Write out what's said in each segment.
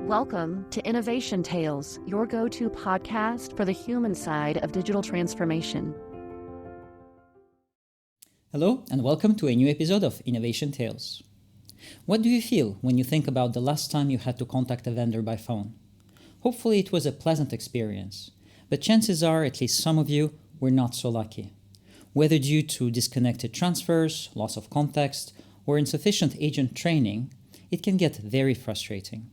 Welcome to Innovation Tales, your go-to podcast for the human side of digital transformation. Hello, and welcome to a new episode of Innovation Tales. What do you feel when you think about the last time you had to contact a vendor by phone? Hopefully it was a pleasant experience, but chances are at least some of you were not so lucky. Whether due to disconnected transfers, loss of context, or insufficient agent training, it can get very frustrating.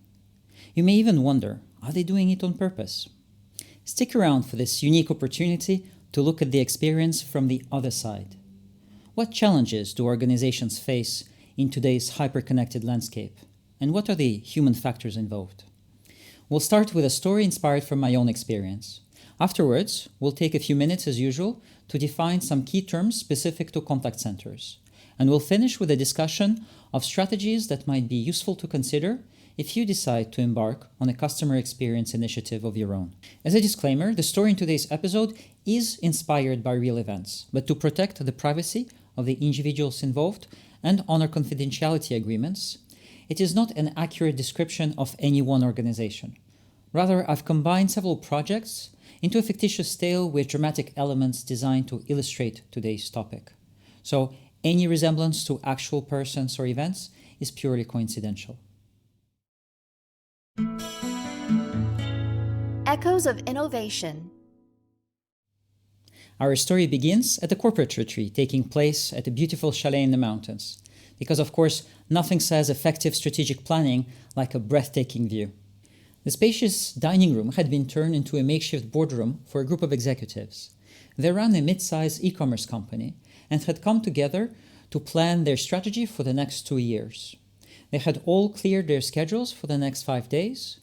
You may even wonder, are they doing it on purpose? Stick around for this unique opportunity to look at the experience from the other side. What challenges do organizations face in today's hyper-connected landscape? And what are the human factors involved? We'll start with a story inspired from my own experience. Afterwards, we'll take a few minutes as usual to define some key terms specific to contact centers. And we'll finish with a discussion of strategies that might be useful to consider if you decide to embark on a customer experience initiative of your own. As a disclaimer, the story in today's episode is inspired by real events, but to protect the privacy of the individuals involved and honor confidentiality agreements, it is not an accurate description of any one organization. Rather, I've combined several projects into a fictitious tale with dramatic elements designed to illustrate today's topic. So, any resemblance to actual persons or events is purely coincidental. Echoes of Innovation. Our story begins at a corporate retreat taking place at a beautiful chalet in the mountains. Because, of course, nothing says effective strategic planning like a breathtaking view. The spacious dining room had been turned into a makeshift boardroom for a group of executives. They ran a mid-sized e-commerce company and had come together to plan their strategy for the next 2 years. They had all cleared their schedules for the next 5 days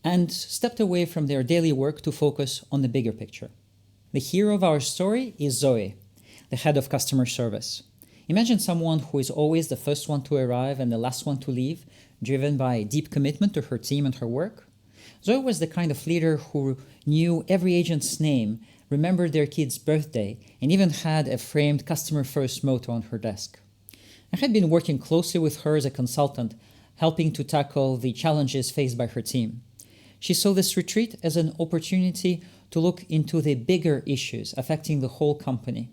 and stepped away from their daily work to focus on the bigger picture. The hero of our story is Zoe, the head of customer service. Imagine someone who is always the first one to arrive and the last one to leave, driven by a deep commitment to her team and her work. Zoe was the kind of leader who knew every agent's name, remembered their kid's birthday, and even had a framed customer-first motto on her desk. I had been working closely with her as a consultant, helping to tackle the challenges faced by her team. She saw this retreat as an opportunity to look into the bigger issues affecting the whole company.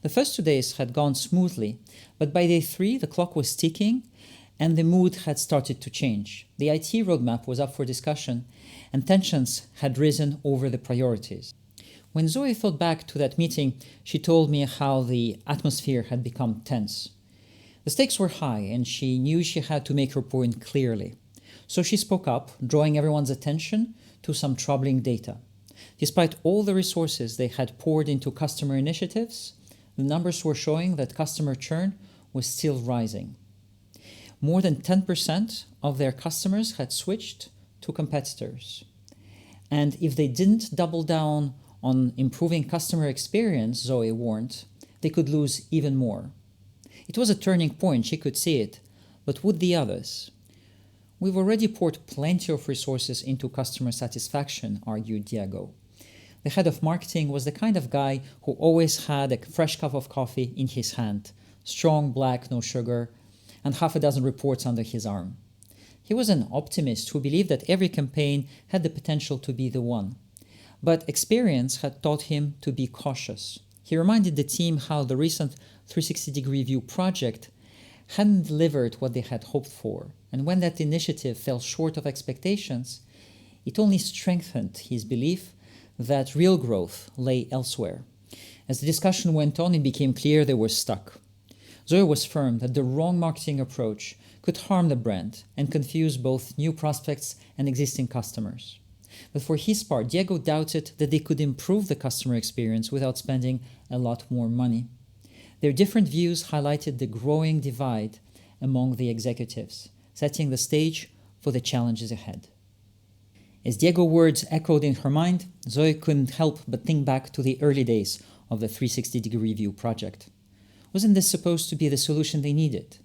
The first 2 days had gone smoothly, but by day 3 the clock was ticking and the mood had started to change. The IT roadmap was up for discussion and tensions had risen over the priorities. When Zoe thought back to that meeting, she told me how the atmosphere had become tense. The stakes were high and she knew she had to make her point clearly. So she spoke up, drawing everyone's attention to some troubling data. Despite all the resources they had poured into customer initiatives, the numbers were showing that customer churn was still rising. More than 10% of their customers had switched to competitors. And if they didn't double down on improving customer experience, Zoe warned, they could lose even more. It was a turning point, she could see it, but would the others? We've already poured plenty of resources into customer satisfaction, argued Diego. The head of marketing was the kind of guy who always had a fresh cup of coffee in his hand, strong, black, no sugar, and half a dozen reports under his arm. He was an optimist who believed that every campaign had the potential to be the one. But experience had taught him to be cautious. He reminded the team how the recent 360-degree view project hadn't delivered what they had hoped for, and when that initiative fell short of expectations, it only strengthened his belief that real growth lay elsewhere. As the discussion went on, it became clear they were stuck. Zoe was firm that the wrong marketing approach could harm the brand and confuse both new prospects and existing customers. But for his part, Diego doubted that they could improve the customer experience without spending a lot more money. Their different views highlighted the growing divide among the executives, setting the stage for the challenges ahead. As Diego's words echoed in her mind, Zoe couldn't help but think back to the early days of the 360-degree view project. Wasn't this supposed to be the solution they needed?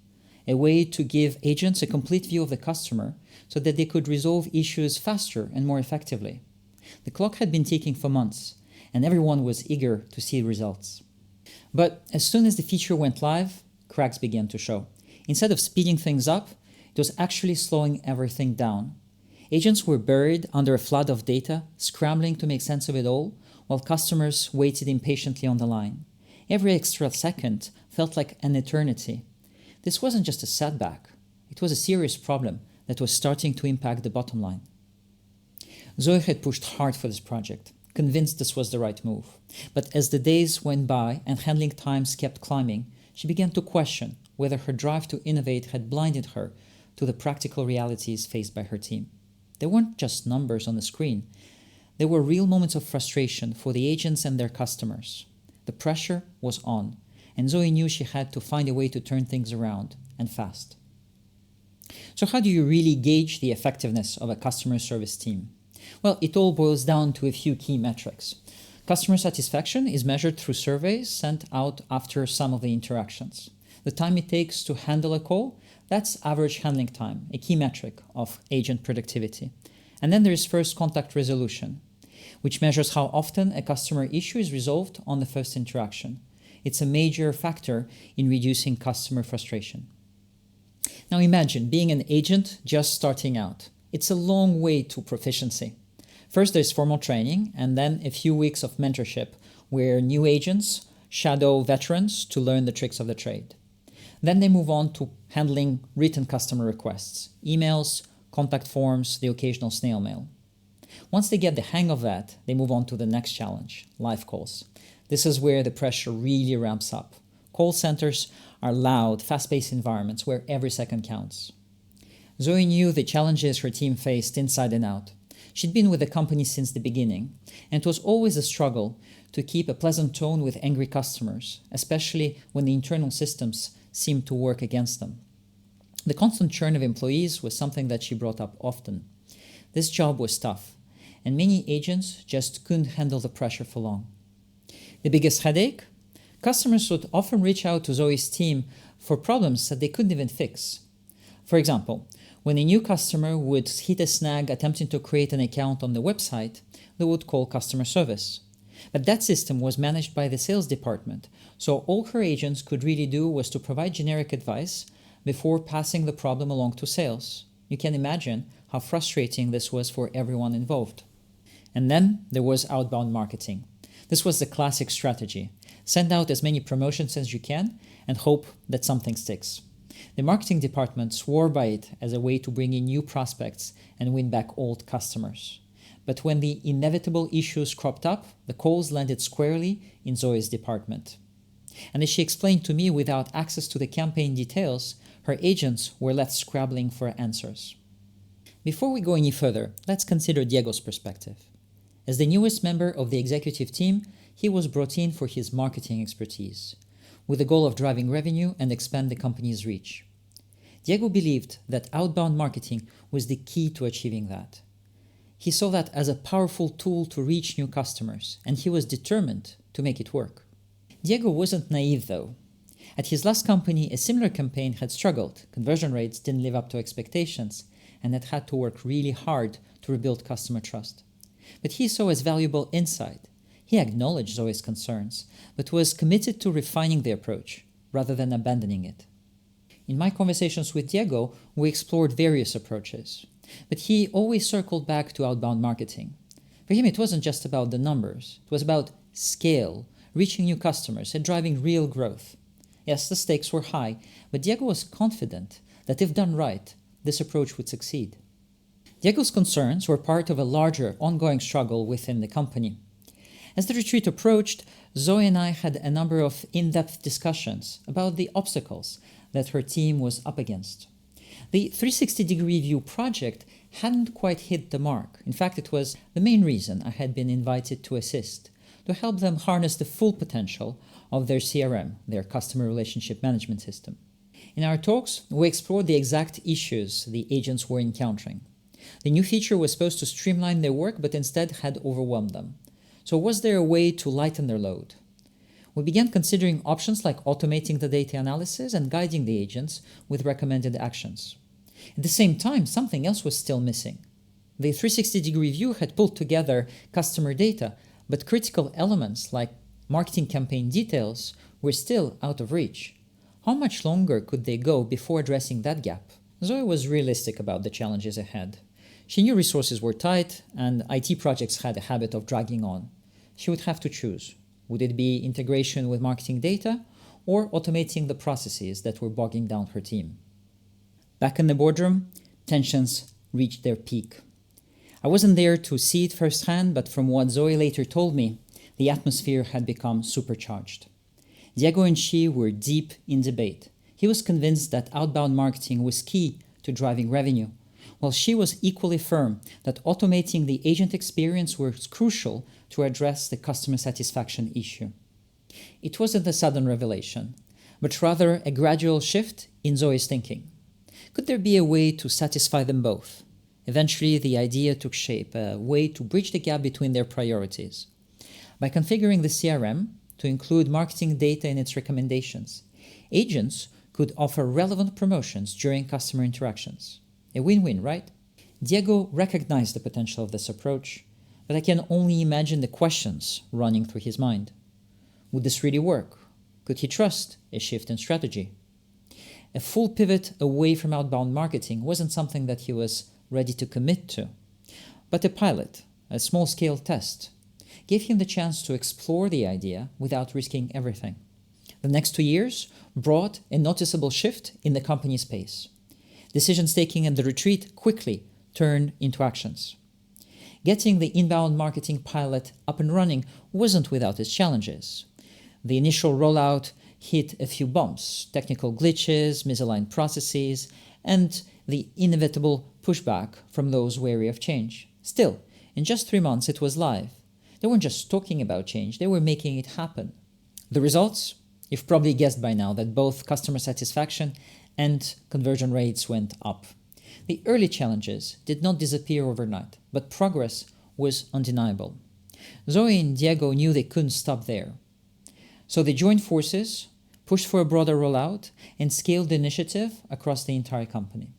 A way to give agents a complete view of the customer so that they could resolve issues faster and more effectively. The clock had been ticking for months, and everyone was eager to see results. But as soon as the feature went live, cracks began to show. Instead of speeding things up, it was actually slowing everything down. Agents were buried under a flood of data, scrambling to make sense of it all, while customers waited impatiently on the line. Every extra second felt like an eternity. This wasn't just a setback. It was a serious problem that was starting to impact the bottom line. Zoe had pushed hard for this project, convinced this was the right move. But as the days went by and handling times kept climbing, she began to question whether her drive to innovate had blinded her to the practical realities faced by her team. They weren't just numbers on the screen. There were real moments of frustration for the agents and their customers. The pressure was on, and Zoe knew she had to find a way to turn things around, and fast. So how do you really gauge the effectiveness of a customer service team? Well, it all boils down to a few key metrics. Customer satisfaction is measured through surveys sent out after some of the interactions. The time it takes to handle a call, that's average handling time, a key metric of agent productivity. And then there is first contact resolution, which measures how often a customer issue is resolved on the first interaction. It's a major factor in reducing customer frustration. Now imagine being an agent just starting out. It's a long way to proficiency. First there's formal training, and then a few weeks of mentorship where new agents shadow veterans to learn the tricks of the trade. Then they move on to handling written customer requests, emails, contact forms, the occasional snail mail. Once they get the hang of that, they move on to the next challenge, live calls. This is where the pressure really ramps up. Call centers are loud, fast-paced environments where every second counts. Zoe knew the challenges her team faced inside and out. She'd been with the company since the beginning, and it was always a struggle to keep a pleasant tone with angry customers, especially when the internal systems seemed to work against them. The constant churn of employees was something that she brought up often. This job was tough, and many agents just couldn't handle the pressure for long. The biggest headache? Customers would often reach out to Zoe's team for problems that they couldn't even fix. For example, when a new customer would hit a snag attempting to create an account on the website, they would call customer service. But that system was managed by the sales department, so all her agents could really do was to provide generic advice before passing the problem along to sales. You can imagine how frustrating this was for everyone involved. And then there was outbound marketing. This was the classic strategy. Send out as many promotions as you can and hope that something sticks. The marketing department swore by it as a way to bring in new prospects and win back old customers. But when the inevitable issues cropped up, the calls landed squarely in Zoe's department. And as she explained to me, without access to the campaign details, her agents were left scrabbling for answers. Before we go any further, let's consider Diego's perspective. As the newest member of the executive team, he was brought in for his marketing expertise, with the goal of driving revenue and expand the company's reach. Diego believed that outbound marketing was the key to achieving that. He saw that as a powerful tool to reach new customers, and he was determined to make it work. Diego wasn't naive, though. At his last company, a similar campaign had struggled, conversion rates didn't live up to expectations, and had to work really hard to rebuild customer trust. But he saw as valuable insight. He acknowledged Zoe's concerns, but was committed to refining the approach, rather than abandoning it. In my conversations with Diego, we explored various approaches, but he always circled back to outbound marketing. For him, it wasn't just about the numbers. It was about scale, reaching new customers, and driving real growth. Yes, the stakes were high, but Diego was confident that if done right, this approach would succeed. Diego's concerns were part of a larger, ongoing struggle within the company. As the retreat approached, Zoe and I had a number of in-depth discussions about the obstacles that her team was up against. The 360-degree view project hadn't quite hit the mark. In fact, it was the main reason I had been invited to assist, to help them harness the full potential of their CRM, their customer relationship management system. In our talks, we explored the exact issues the agents were encountering. The new feature was supposed to streamline their work, but instead had overwhelmed them. So was there a way to lighten their load? We began considering options like automating the data analysis and guiding the agents with recommended actions. At the same time, something else was still missing. The 360-degree view had pulled together customer data, but critical elements like marketing campaign details were still out of reach. How much longer could they go before addressing that gap? Zoe was realistic about the challenges ahead. She knew resources were tight and IT projects had a habit of dragging on. She would have to choose. Would it be integration with marketing data or automating the processes that were bogging down her team? Back in the boardroom, tensions reached their peak. I wasn't there to see it firsthand, but from what Zoe later told me, the atmosphere had become supercharged. Diego and she were deep in debate. He was convinced that outbound marketing was key to driving revenue, while she was equally firm that automating the agent experience was crucial to address the customer satisfaction issue. It wasn't a sudden revelation, but rather a gradual shift in Zoe's thinking. Could there be a way to satisfy them both? Eventually, the idea took shape, a way to bridge the gap between their priorities. By configuring the CRM to include marketing data in its recommendations, agents could offer relevant promotions during customer interactions. A win-win, right? Diego recognized the potential of this approach, but I can only imagine the questions running through his mind. Would this really work? Could he trust a shift in strategy? A full pivot away from outbound marketing wasn't something that he was ready to commit to, but a pilot, a small-scale test, gave him the chance to explore the idea without risking everything. The next 2 years brought a noticeable shift in the company's pace. Decisions taken at the retreat quickly turned into actions. Getting the inbound marketing pilot up and running wasn't without its challenges. The initial rollout hit a few bumps, technical glitches, misaligned processes, and the inevitable pushback from those wary of change. Still, in just 3 months it was live. They weren't just talking about change, they were making it happen. The results? You've probably guessed by now that both customer satisfaction and conversion rates went up. The early challenges did not disappear overnight, but progress was undeniable. Zoe and Diego knew they couldn't stop there. So they joined forces, pushed for a broader rollout, and scaled the initiative across the entire company.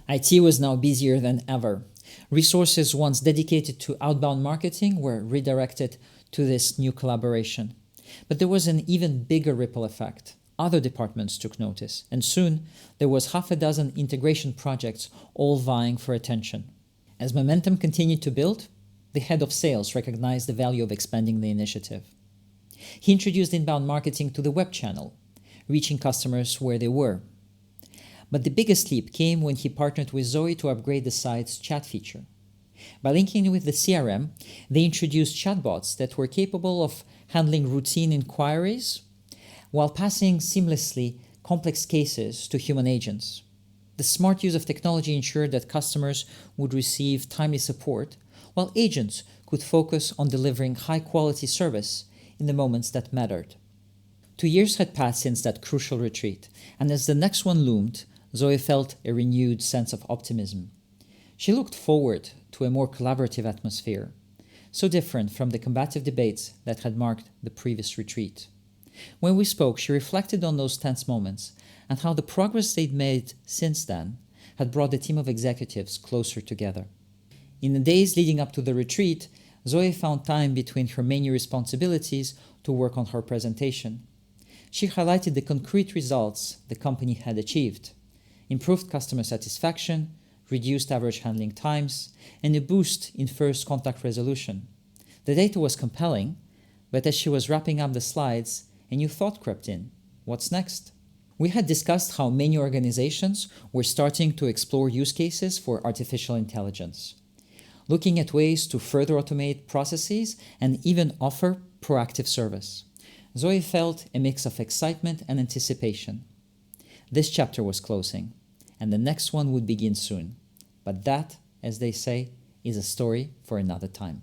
IT was now busier than ever. Resources once dedicated to outbound marketing were redirected to this new collaboration. But there was an even bigger ripple effect. Other departments took notice, and soon there was half a dozen integration projects all vying for attention. As momentum continued to build, the head of sales recognized the value of expanding the initiative. He introduced inbound marketing to the web channel, reaching customers where they were. But the biggest leap came when he partnered with Zoe to upgrade the site's chat feature. By linking with the CRM, they introduced chatbots that were capable of handling routine inquiries while passing seamlessly complex cases to human agents. The smart use of technology ensured that customers would receive timely support, while agents could focus on delivering high-quality service in the moments that mattered. 2 years had passed since that crucial retreat, and as the next one loomed, Zoe felt a renewed sense of optimism. She looked forward to a more collaborative atmosphere, so different from the combative debates that had marked the previous retreat. When we spoke, she reflected on those tense moments and how the progress they'd made since then had brought the team of executives closer together. In the days leading up to the retreat, Zoe found time between her many responsibilities to work on her presentation. She highlighted the concrete results the company had achieved: improved customer satisfaction, reduced average handling times, and a boost in first contact resolution. The data was compelling, but as she was wrapping up the slides, a new thought crept in. What's next? We had discussed how many organizations were starting to explore use cases for artificial intelligence, looking at ways to further automate processes and even offer proactive service. Zoe felt a mix of excitement and anticipation. This chapter was closing, and the next one would begin soon. But that, as they say, is a story for another time.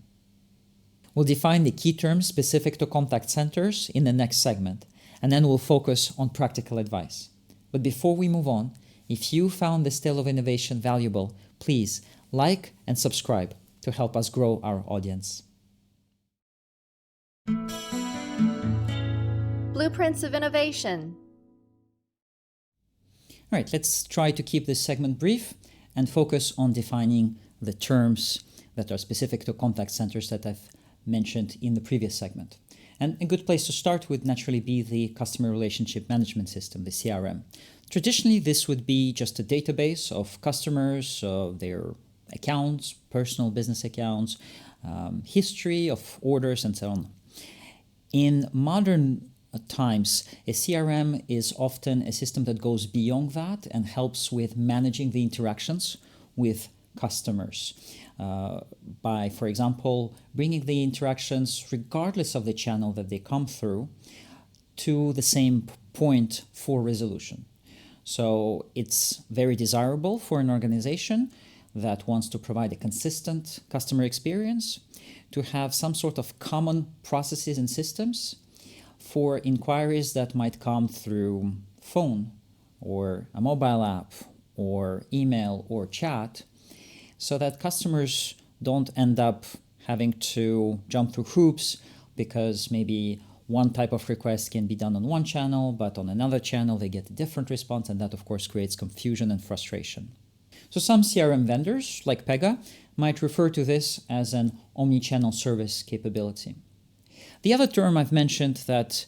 We'll define the key terms specific to contact centers in the next segment, and then we'll focus on practical advice. But before we move on, if you found this tale of innovation valuable, please like and subscribe to help us grow our audience. Blueprints of Innovation. All right, let's try to keep this segment brief and focus on defining the terms that are specific to contact centers that I've mentioned in the previous segment. And a good place to start would naturally be the Customer Relationship Management System, the CRM. Traditionally, this would be just a database of customers, their accounts, personal business accounts, history of orders, and so on. In modern times, a CRM is often a system that goes beyond that and helps with managing the interactions with customers by, for example, bringing the interactions, regardless of the channel that they come through, to the same point for resolution. So it's very desirable for an organization that wants to provide a consistent customer experience to have some sort of common processes and systems for inquiries that might come through phone or a mobile app or email or chat, so that customers don't end up having to jump through hoops because maybe one type of request can be done on one channel, but on another channel they get a different response, and that of course creates confusion and frustration. So some CRM vendors, like Pega, might refer to this as an omni-channel service capability. The other term I've mentioned that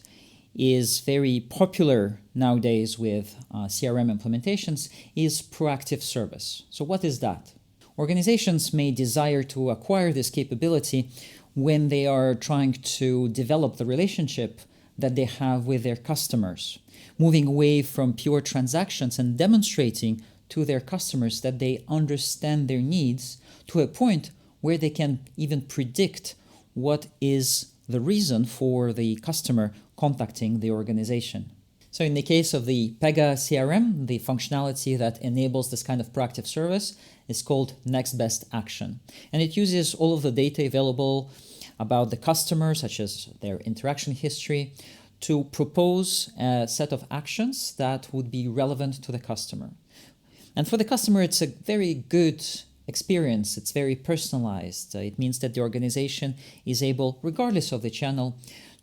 is very popular nowadays with CRM implementations is proactive service. So what is that? Organizations may desire to acquire this capability when they are trying to develop the relationship that they have with their customers, moving away from pure transactions and demonstrating to their customers that they understand their needs to a point where they can even predict what is the reason for the customer contacting the organization. So in the case of the Pega CRM, the functionality that enables this kind of proactive service is called Next Best Action. And it uses all of the data available about the customer, such as their interaction history, to propose a set of actions that would be relevant to the customer. And for the customer, it's a very good experience. It's very personalized. It means that the organization is able, regardless of the channel,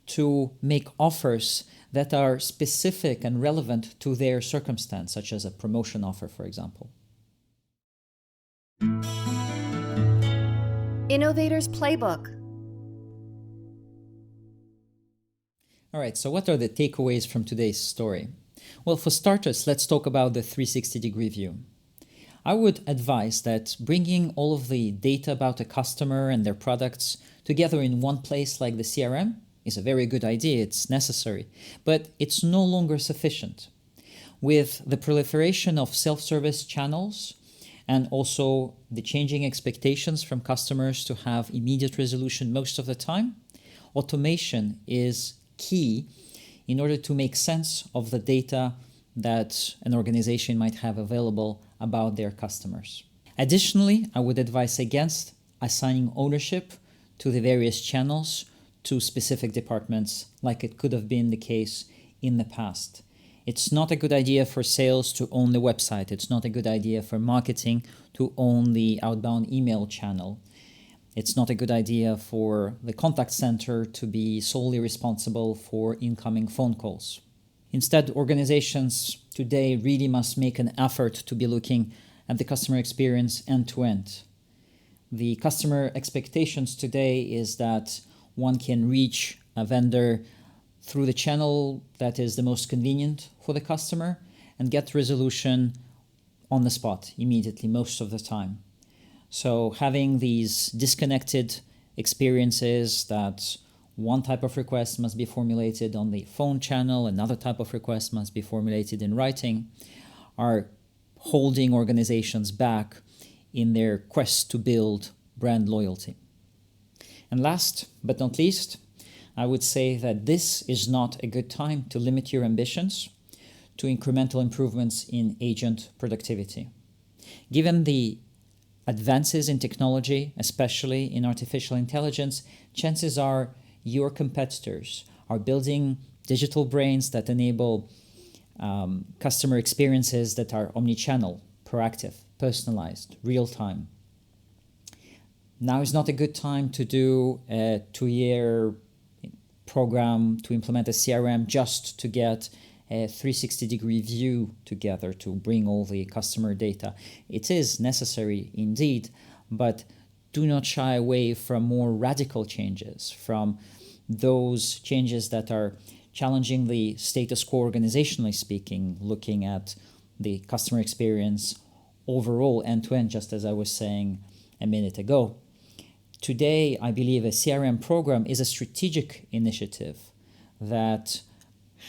to make offers that are specific and relevant to their circumstance, such as a promotion offer, for example. Innovator's Playbook. All right, so what are the takeaways from today's story? Well, for starters, let's talk about the 360-degree view. I would advise that bringing all of the data about a customer and their products together in one place like the CRM is a very good idea. It's necessary, but it's no longer sufficient. With the proliferation of self-service channels and also the changing expectations from customers to have immediate resolution most of the time, automation is key in order to make sense of the data that an organization might have available about their customers. Additionally, I would advise against assigning ownership to the various channels to specific departments like it could have been the case in the past. It's not a good idea for sales to own the website. It's not a good idea for marketing to own the outbound email channel. It's not a good idea for the contact center to be solely responsible for incoming phone calls. Instead, organizations today really must make an effort to be looking at the customer experience end to end. The customer expectations today is that one can reach a vendor through the channel that is the most convenient for the customer and get resolution on the spot immediately most of the time. So having these disconnected experiences that one type of request must be formulated on the phone channel, another type of request must be formulated in writing, are holding organizations back in their quest to build brand loyalty. And last but not least, I would say that this is not a good time to limit your ambitions to incremental improvements in agent productivity. Given the advances in technology, especially in artificial intelligence, chances are your competitors are building digital brains that enable customer experiences that are omnichannel, proactive, personalized, real-time. Now is not a good time to do a 2-year program to implement a CRM just to get a 360-degree view together to bring all the customer data. It is necessary indeed, but do not shy away from more radical changes, from those changes that are challenging the status quo organizationally speaking, looking at the customer experience overall end-to-end, just as I was saying a minute ago. Today, I believe a CRM program is a strategic initiative that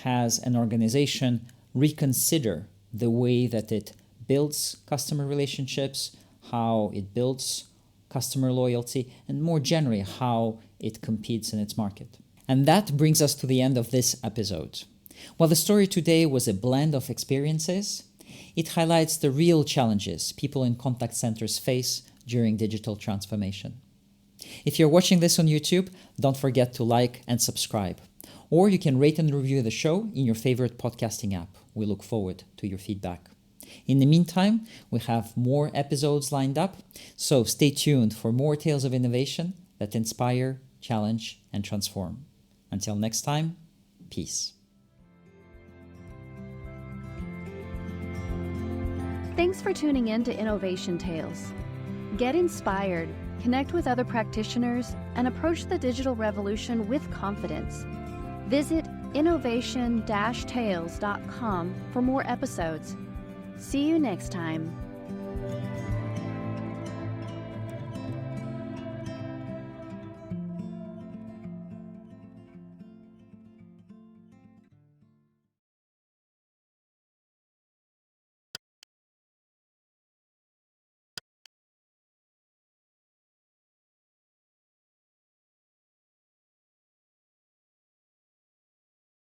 has an organization reconsider the way that it builds customer relationships, how it builds customer loyalty, and more generally, how it competes in its market. And that brings us to the end of this episode. While the story today was a blend of experiences, it highlights the real challenges people in contact centers face during digital transformation. If you're watching this on YouTube, don't forget to like and subscribe. Or you can rate and review the show in your favorite podcasting app. We look forward to your feedback. In the meantime, we have more episodes lined up, so stay tuned for more tales of innovation that inspire, challenge, and transform. Until next time, peace. Thanks for tuning in to Innovation Tales. Get inspired, connect with other practitioners, and approach the digital revolution with confidence. Visit innovation-tales.com for more episodes. See you next time.